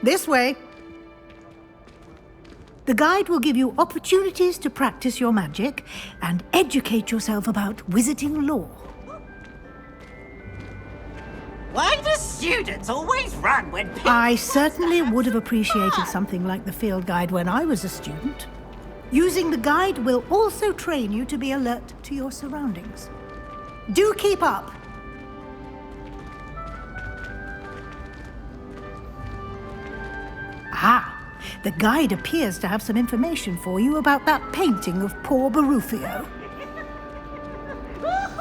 This way. The guide will give you opportunities to practice your magic and educate yourself about wizarding lore. Why do students always run when people... I certainly would have appreciated something like the field guide when I was a student. Using the guide will also train you to be alert to your surroundings. Do keep up! Ah! The guide appears to have some information for you about that painting of poor Barufio.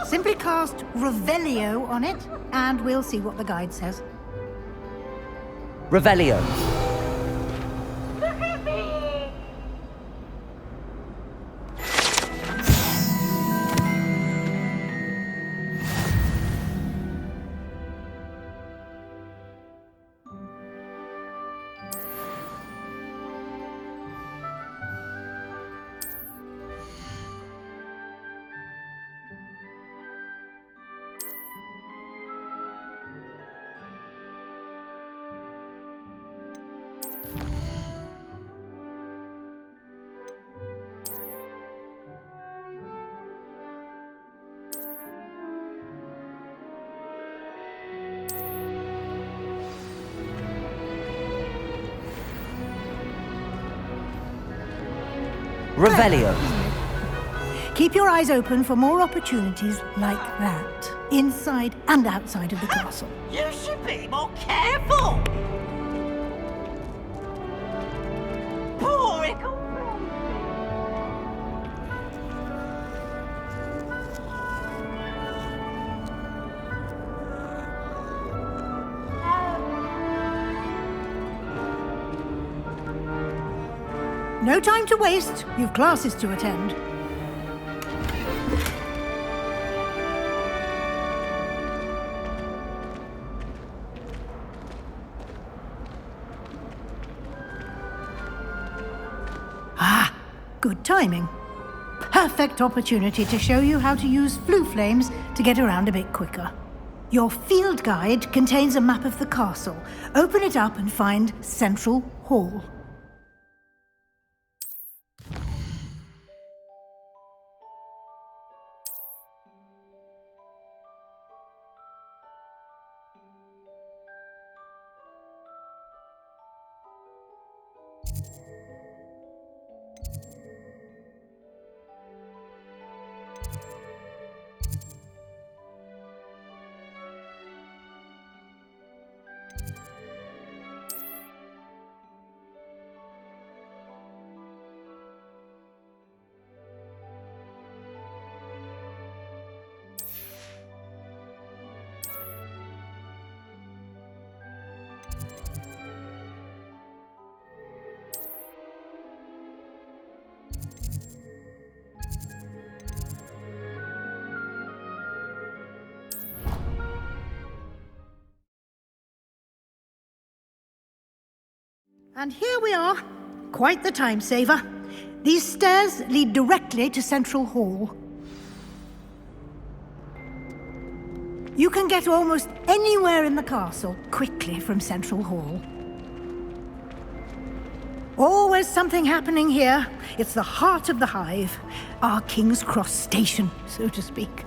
Simply cast Revelio on it, and we'll see what the guide says. Revelio. Look at me! Revelio. Keep your eyes open for more opportunities like that, inside and outside of the castle. You should be more careful! Poor Ickle. No time to waste. You've classes to attend. Ah, good timing. Perfect opportunity to show you how to use flue flames to get around a bit quicker. Your field guide contains a map of the castle. Open it up and find Central Hall. And here we are. Quite the time saver. These stairs lead directly to Central Hall. You can get almost anywhere in the castle quickly from Central Hall. Always something happening here. It's the heart of the hive. Our King's Cross station, so to speak.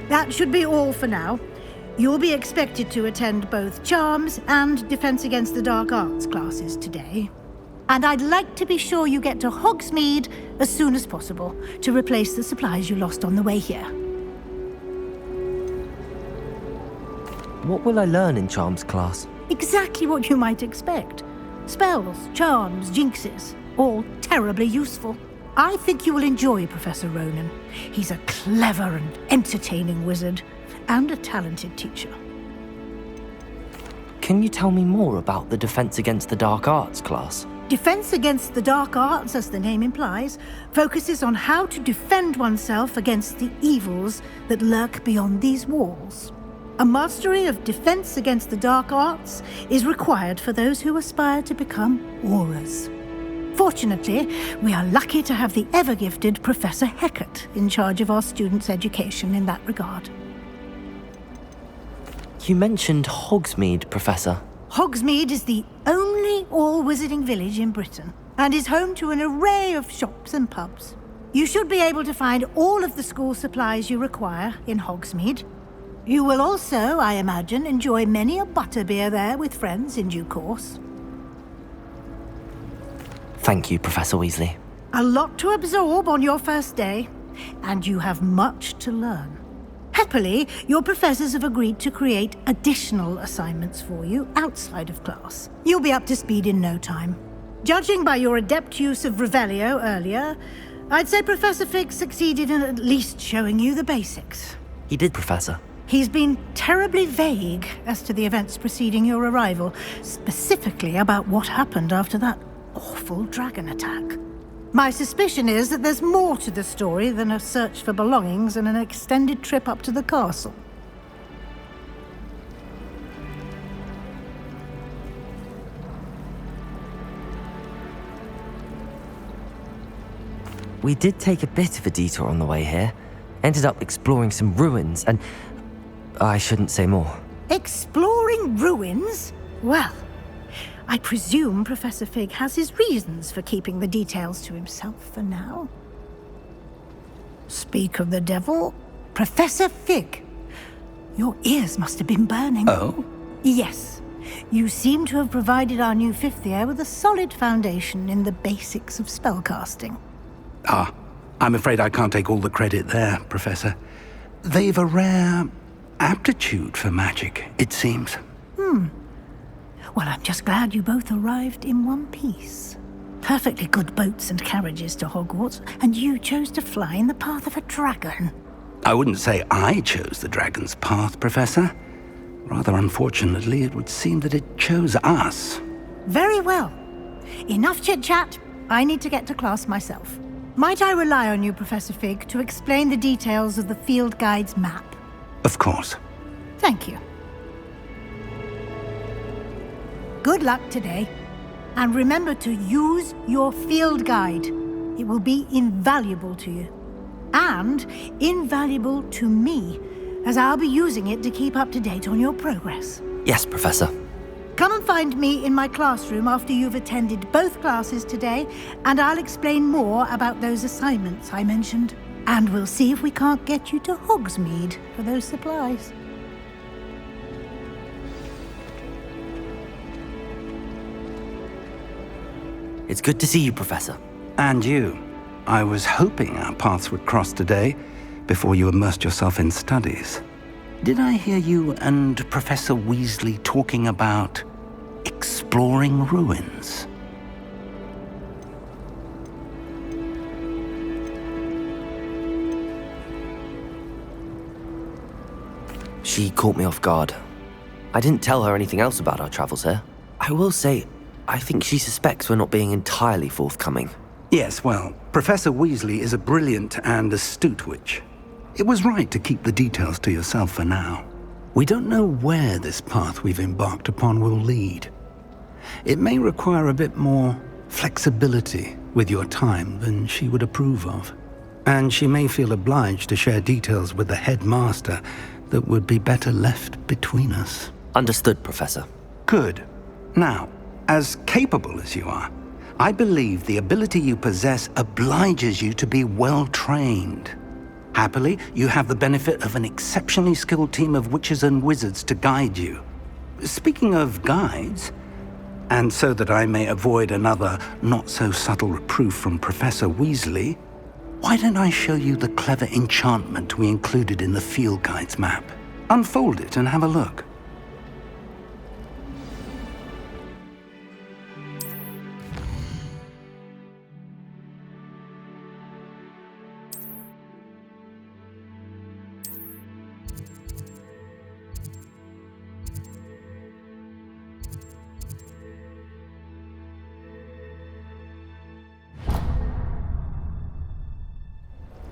That should be all for now. You'll be expected to attend both Charms and Defense Against the Dark Arts classes today. And I'd like to be sure you get to Hogsmeade as soon as possible to replace the supplies you lost on the way here. What will I learn in Charms class? Exactly what you might expect. Spells, charms, jinxes, all terribly useful. I think you will enjoy Professor Ronan. He's a clever and entertaining wizard, and a talented teacher. Can you tell me more about the Defense Against the Dark Arts class? Defense Against the Dark Arts, as the name implies, focuses on how to defend oneself against the evils that lurk beyond these walls. A mastery of Defense Against the Dark Arts is required for those who aspire to become Aurors. Fortunately, we are lucky to have the ever-gifted Professor Hecat in charge of our students' education in that regard. You mentioned Hogsmeade, Professor. Hogsmeade is the only all-wizarding village in Britain and is home to an array of shops and pubs. You should be able to find all of the school supplies you require in Hogsmeade. You will also, I imagine, enjoy many a butterbeer there with friends in due course. Thank you, Professor Weasley. A lot to absorb on your first day, and you have much to learn. Happily, your professors have agreed to create additional assignments for you outside of class. You'll be up to speed in no time. Judging by your adept use of Revelio earlier, I'd say Professor Fig succeeded in at least showing you the basics. He did, Professor. He's been terribly vague as to the events preceding your arrival, specifically about what happened after that awful dragon attack. My suspicion is that there's more to the story than a search for belongings and an extended trip up to the castle. We did take a bit of a detour on the way here. Ended up exploring some ruins and... I shouldn't say more. Exploring ruins? Well, I presume Professor Fig has his reasons for keeping the details to himself for now. Speak of the devil, Professor Fig. Your ears must have been burning. Oh? Yes. You seem to have provided our new fifth year with a solid foundation in the basics of spellcasting. Ah, I'm afraid I can't take all the credit there, Professor. They've a rare aptitude for magic, it seems. Well, I'm just glad you both arrived in one piece. Perfectly good boats and carriages to Hogwarts, and you chose to fly in the path of a dragon. I wouldn't say I chose the dragon's path, Professor. Rather unfortunately, it would seem that it chose us. Very well. Enough chit-chat. I need to get to class myself. Might I rely on you, Professor Fig, to explain the details of the field guide's map? Of course. Thank you. Good luck today. And remember to use your field guide. It will be invaluable to you. And invaluable to me, as I'll be using it to keep up to date on your progress. Yes, Professor. Come and find me in my classroom after you've attended both classes today, and I'll explain more about those assignments I mentioned. And we'll see if we can't get you to Hogsmeade for those supplies. It's good to see you, Professor. And you. I was hoping our paths would cross today, before you immersed yourself in studies. Did I hear you and Professor Weasley talking about exploring ruins? She caught me off guard. I didn't tell her anything else about our travels here. I will say, I think she suspects we're not being entirely forthcoming. Yes, well, Professor Weasley is a brilliant and astute witch. It was right to keep the details to yourself for now. We don't know where this path we've embarked upon will lead. It may require a bit more flexibility with your time than she would approve of. And she may feel obliged to share details with the headmaster that would be better left between us. Understood, Professor. Good. Now, as capable as you are, I believe the ability you possess obliges you to be well trained. Happily, you have the benefit of an exceptionally skilled team of witches and wizards to guide you. Speaking of guides, and so that I may avoid another not-so-subtle reproof from Professor Weasley, why don't I show you the clever enchantment we included in the field guide's map? Unfold it and have a look.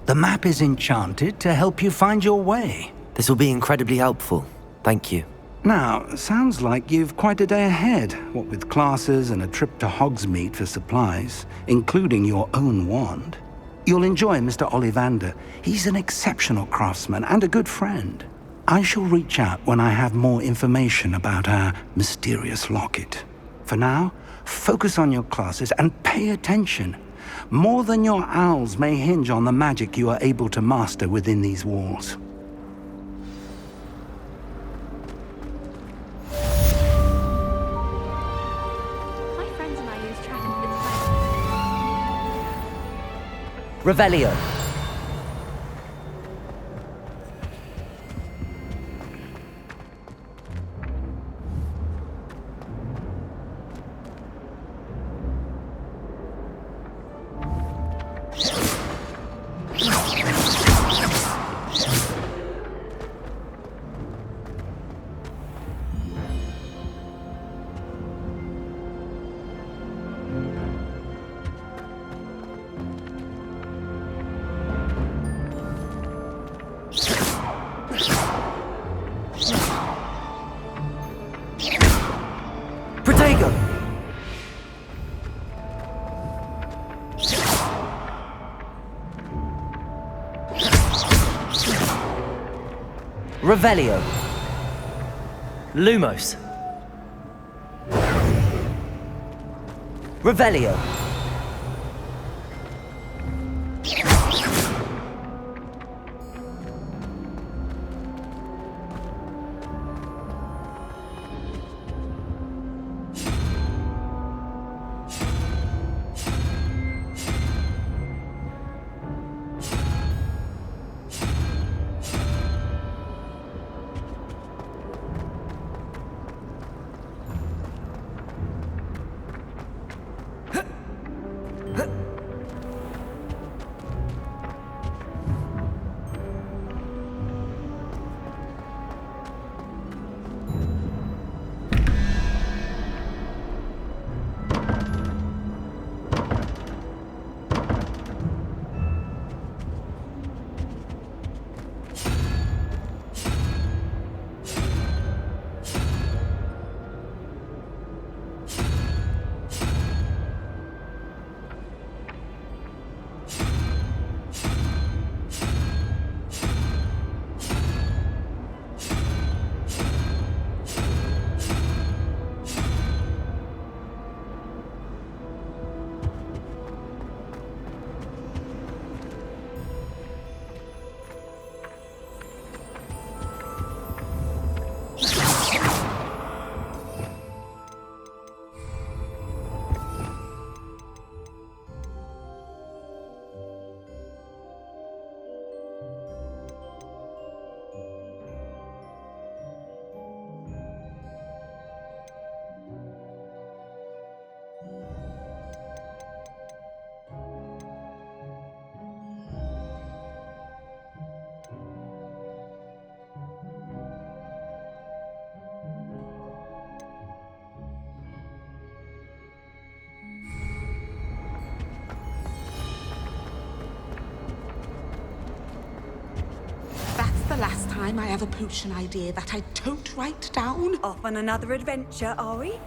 The map is enchanted to help you find your way. This will be incredibly helpful. Thank you. Now, sounds like you've quite a day ahead, what with classes and a trip to Hogsmeade for supplies, including your own wand. You'll enjoy Mr. Ollivander. He's an exceptional craftsman and a good friend. I shall reach out when I have more information about our mysterious locket. For now, focus on your classes and pay attention. More than your owls may hinge on the magic you are able to master within these walls. My friends and I lose track of the time. Revelio. Protego! Revelio. Lumos. Revelio. The last time I have a potion idea that I don't write down. Off on another adventure, are we?